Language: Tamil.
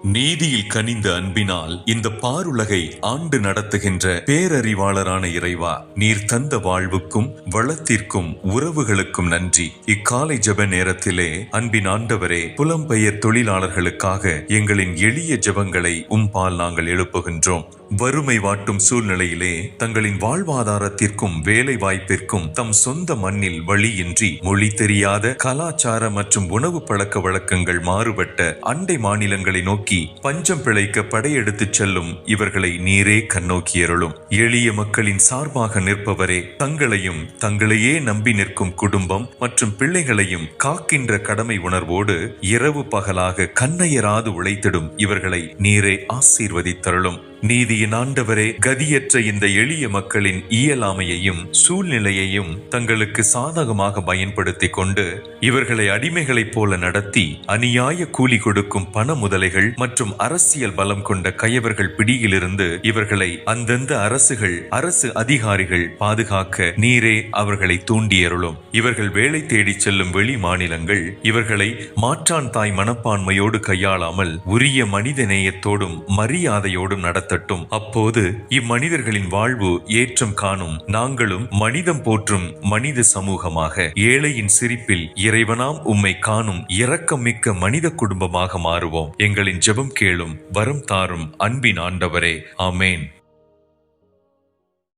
நீதியில் கனிந்த அன்பினால் இந்த பாருலகை ஆண்டு நடத்துகின்ற பேரறிவாளரான இறைவா, நீர் தந்த வாழ்வுக்கும் வளத்திற்கும் உறவுகளுக்கும் நன்றி. இக்காலை ஜெப நேரத்திலே அன்பின் ஆண்டவரே, புலம்பெயர் தொழிலாளர்களுக்காக எங்களின் எளிய ஜெபங்களை உம்பால் நாங்கள் எழுப்புகின்றோம். வறுமை வாட்டும் சூழ்நிலையிலே தங்களின் வாழ்வாதாரத்திற்கும் வேலை வாய்ப்பிற்கும் தம் சொந்த மண்ணில் வழியின்றி மொழி தெரியாத கலாச்சார மற்றும் உணவு பழக்க வழக்கங்கள் மாறுபட்ட அண்டை மாநிலங்களை நோக்கி பஞ்சம் பிழைக்க படையெடுத்துச் செல்லும் இவர்களை நீரே கண்ணோக்கியருளும். எளிய மக்களின் சார்பாக நிற்பவரே, தங்களையும் தங்களையே நம்பி நிற்கும் குடும்பம் மற்றும் பிள்ளைகளையும் காக்கின்ற கடமை உணர்வோடு இரவு பகலாக கண்ணையராது உழைத்திடும் இவர்களை நீரே ஆசீர்வதித்தருளும். நீதியின் ஆண்டவரே, கதியற்ற இந்த எளிய மக்களின் இயலாமையையும் சூழ்நிலையையும் தங்களுக்கு சாதகமாக பயன்படுத்தி கொண்டு இவர்களை அடிமைகளைப் போல நடத்தி அநியாய கூலி கொடுக்கும் பண முதலைகள் மற்றும் அரசியல் பலம் கொண்ட கயவர்கள் பிடியிலிருந்து இவர்களை அந்தந்த அரசு அதிகாரிகள் பாதுகாக்க நீரே அவர்களை தூண்டியருளும். இவர்கள் வேலை தேடி செல்லும் வெளி மாநிலங்கள் இவர்களை மாற்றான் தாய் மனப்பான்மையோடு கையாளாமல் உரிய மனித நேயத்தோடும் மரியாதையோடும் நடத்த. அப்போது இம்மனிதர்களின் வாழ்வு ஏற்றம் காணும். நாங்களும் மனிதம் போற்றும் மனித சமூகமாக, ஏழையின் சிரிப்பில் இறைவனாம் உம்மை காணும் இரக்கம் மிக்க மனித குடும்பமாக மாறுவோம். எங்களின் ஜெபம் கேளும், வரம் தாரும் அன்பின் ஆண்டவரே. ஆமேன்.